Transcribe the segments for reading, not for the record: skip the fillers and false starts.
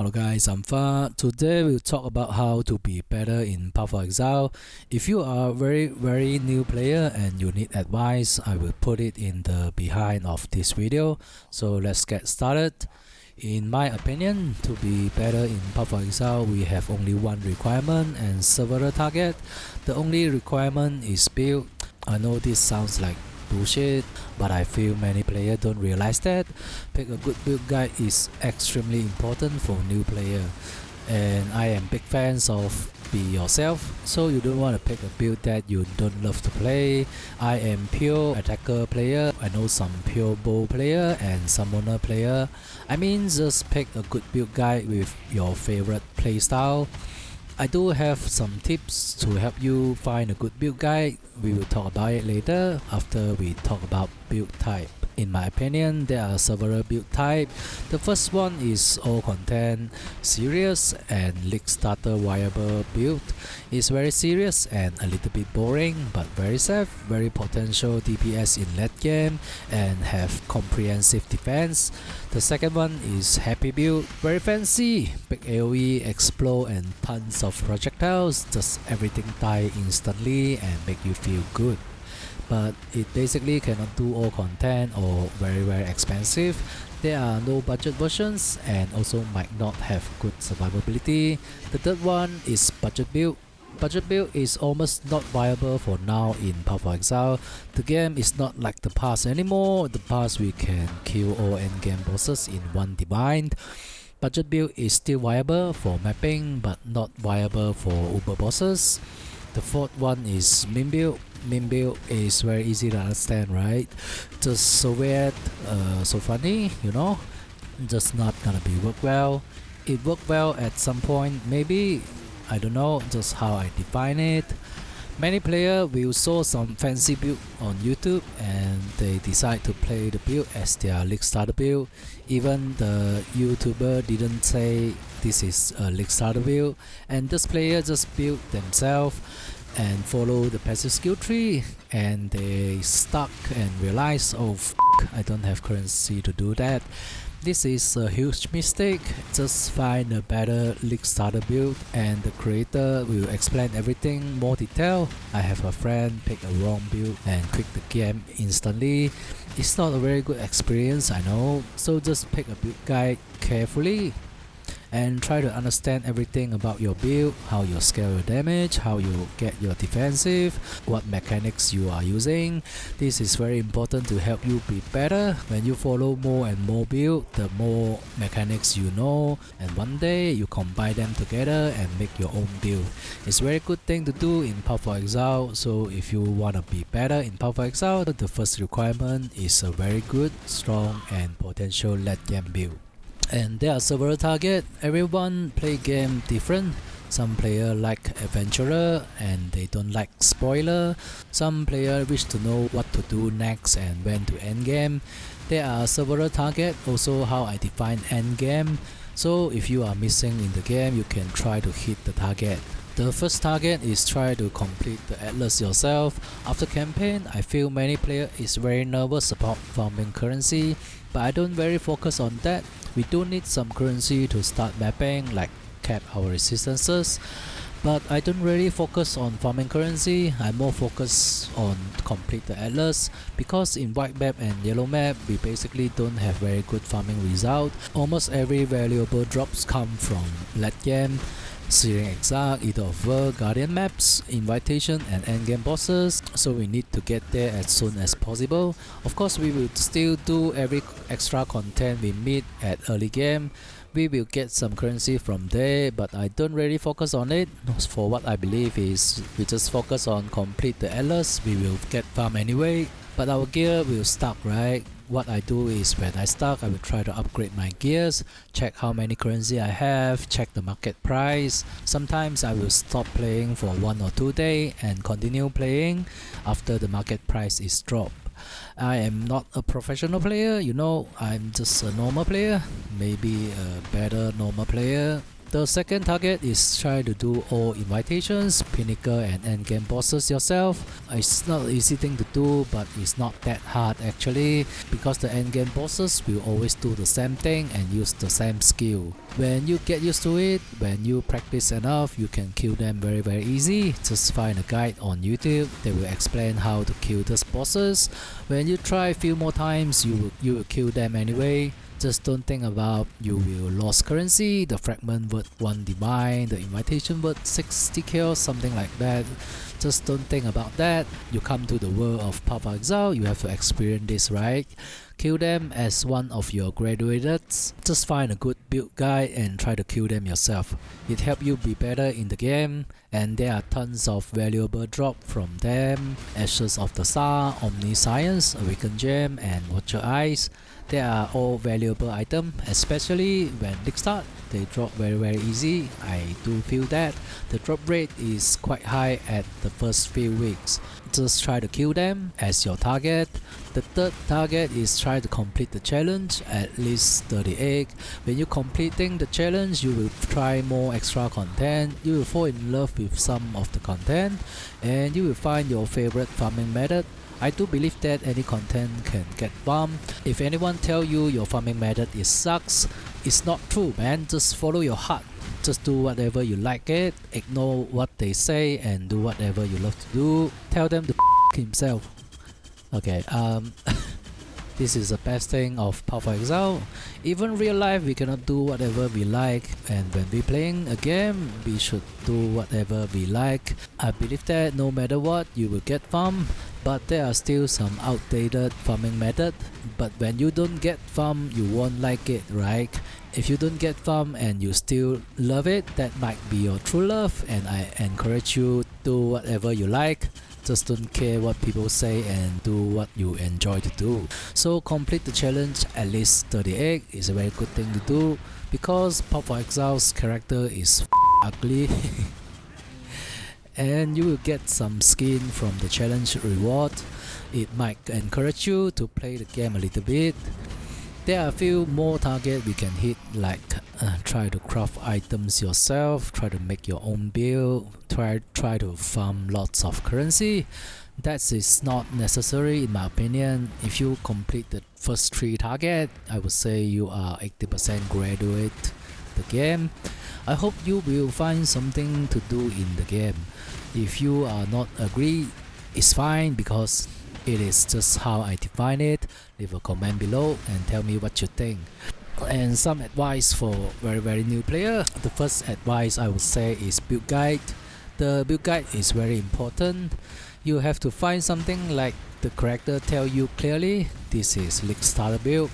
Hello guys, I'm Fa. Today we'll talk about how to be better in Path of Exile. If you are a very new player and you need advice, I will put it in the behind of this video. So let's get started. In my opinion, to be better in Path of Exile, we have only one requirement and several target. The only requirement is build. I know this sounds like bullshit, but I feel many players don't realize that. Pick a good build guide is extremely important for new player, and I am big fans of be yourself, so you don't want to pick a build that you don't love to play. I am pure attacker player. I know some pure bow player and summoner player. I mean, just pick a good build guide with your favorite playstyle. I do have some tips to help you find a good build guide. We will talk about it later after we talk about build type. In my opinion, there are several build types. The first one is all content, serious and league starter viable build. It's very serious and a little bit boring, but very safe, very potential DPS in late game and have comprehensive defense. The second one is happy build, very fancy, big AoE, explode and tons of projectiles, just everything die instantly and make you feel good. But it basically cannot do all content or very expensive. There are no budget versions and also might not have good survivability. The third one is budget build. Budget build is almost not viable for now in Path of Exile. The game is not like the past anymore. The past we can kill all endgame bosses in one divine. Budget build is still viable for mapping but not viable for uber bosses. The fourth one is meme build. Meme build is very easy to understand, right? Just so weird, so funny, you know? Just not gonna be work well. It worked well at some point, maybe, I don't know, just how I define it. Many players will saw some fancy build on YouTube and they decide to play the build as their league starter build. Even the YouTuber didn't say this is a league starter build, and this player just build themselves and follow the passive skill tree, and they stuck and realize, oh I don't have currency to do that. This is a huge mistake. Just find a better league starter build and the creator will explain everything more detail. I have a friend pick a wrong build and quit the game instantly. It's not a very good experience, I know, so just pick a build guide carefully and try to understand everything about your build, how you scale your damage, how you get your defensive, what mechanics you are using. This is very important to help you be better. When you follow more and more build, the more mechanics you know, and one day you combine them together and make your own build. It's a very good thing to do in Path of Exile, so if you want to be better in Path of Exile, the first requirement is a very good, strong and potential late game build. And there are several targets. Everyone play game different. Some player like adventurer and they don't like spoiler. Some player wish to know what to do next and when to end game. There are several targets, also how I define end game. So if you are missing in the game, you can try to hit the target. The first target is try to complete the atlas yourself. After campaign, I feel many players is very nervous about farming currency, but I don't very focus on that. We do need some currency to start mapping, like cap our resistances, but I don't really focus on farming currency. I more focus on complete the atlas, because in white map and yellow map we basically don't have very good farming result. Almost every valuable drops come from late game, Searing Exile, either of Ver, Guardian maps, Invitation and endgame bosses, so we need to get there as soon as possible. Of course we will still do every extra content we meet at early game. We will get some currency from there, but I don't really focus on it. For what I believe is we just focus on complete the atlas, we will get farm anyway, but our gear will stuck, right? What I do is when I stuck, I will try to upgrade my gears, check how many currency I have, check the market price. Sometimes I will stop playing for 1 or 2 days and continue playing after the market price is dropped. I am not a professional player, you know, I'm just a normal player, maybe a better normal player. The second target is try to do all invitations, pinnacle and endgame bosses yourself. It's not an easy thing to do, but it's not that hard actually, because the endgame bosses will always do the same thing and use the same skill. When you get used to it, when you practice enough, you can kill them very easy. Just find a guide on YouTube, they will explain how to kill those bosses. When you try a few more times, you will kill them anyway. Just don't think about you will lose currency, the fragment worth 1 divine, the invitation worth 60 kills, something like that. Just don't think about that. You come to the world of Path of Exile, you have to experience this, right? Kill them as one of your graduates. Just find a good build guide and try to kill them yourself. It helps you be better in the game, and there are tons of valuable drop from them. Ashes of the Star, Omniscience, Awaken Gem, and Watch Your Eyes. They are all valuable items, especially when league start. They drop very easy. I do feel that the drop rate is quite high at the first few weeks. Just try to kill them as your target. The third target is try to complete the challenge, at least 38. When you completing the challenge, you will try more extra content. You will fall in love with some of the content, and you will find your favorite farming method. I do believe that any content can get farmed. If anyone tell you your farming method is sucks, it's not true, man. Just follow your heart. Just do whatever you like it. Ignore what they say and do whatever you love to do. Tell them to himself. Okay, this is the best thing of Path of Exile. Even real life, we cannot do whatever we like, and when we playing a game, we should do whatever we like. I believe that no matter what, you will get farm, but there are still some outdated farming method. But when you don't get farm, you won't like it, right? If you don't get farm and you still love it, that might be your true love, and I encourage you to do whatever you like. Just don't care what people say and do what you enjoy to do. So complete the challenge at least 38 is a very good thing to do, because Path of Exile's character is ugly. And you will get some skin from the challenge reward. It might encourage you to play the game a little bit. There are a few more targets we can hit, like try to craft items yourself, try to make your own build, try to farm lots of currency. That is not necessary in my opinion. If you complete the first 3 targets, I would say you are 80% graduate the game. I hope you will find something to do in the game. If you are not agree, it's fine, because it is just how I define it. Leave a comment below and tell me what you think. And some advice for very new player. The first advice I would say is build guide. The build guide is very important. You have to find something like the character tell you clearly, this is league starter build.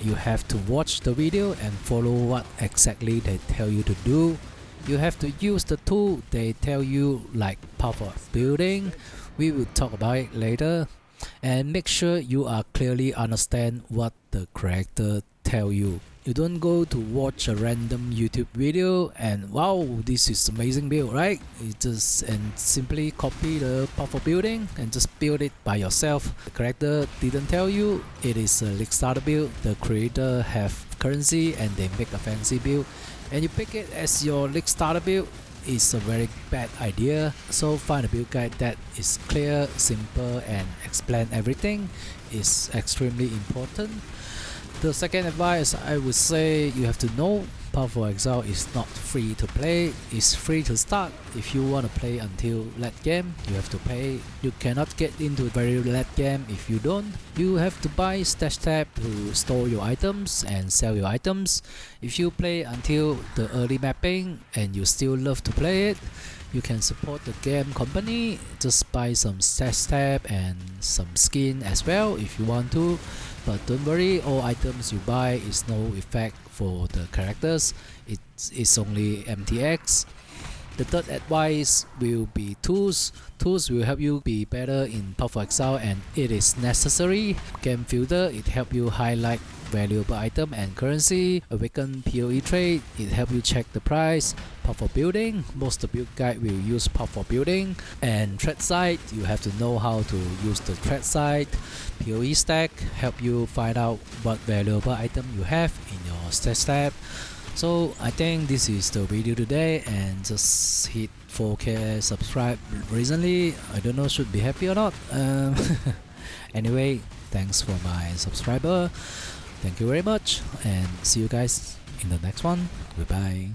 You have to watch the video and follow what exactly they tell you to do. You have to use the tool they tell you, like Path of Building. We will talk about it later. And make sure you are clearly understand what the character tell you. You don't go to watch a random YouTube video and wow, this is amazing build, right? You just and simply copy the Path of Building and just build it by yourself. The character didn't tell you it is a league starter build. The creator have currency and they make a fancy build, and you pick it as your league starter build. Is a very bad idea. So find a build guide that is clear, simple, and explain everything is extremely important. The second advice I would say, you have to know Path of Exile is not free to play, it's free to start. If you want to play until late game, you have to pay. You cannot get into very late game if you don't. You have to buy stash tab to store your items and sell your items. If you play until the early mapping and you still love to play it, you can support the game company. Just buy some stash tab and some skin as well if you want to. But don't worry, all items you buy is no effect for the characters. It's only MTX. The third advice will be tools. Tools will help you be better in Path of Exile, and it is necessary. Game filter, it help you highlight valuable item and currency. Awaken PoE trade, it help you check the price. Path of Building, most of the build guide will use Path of Building. And trade site, you have to know how to use the trade site. PoE stack, help you find out what valuable item you have in your stash tab. So I think this is the video today, and just hit 4K subscribe recently. I don't know should be happy or not. Anyway, thanks for my subscriber. Thank you very much, and see you guys in the next one. Goodbye.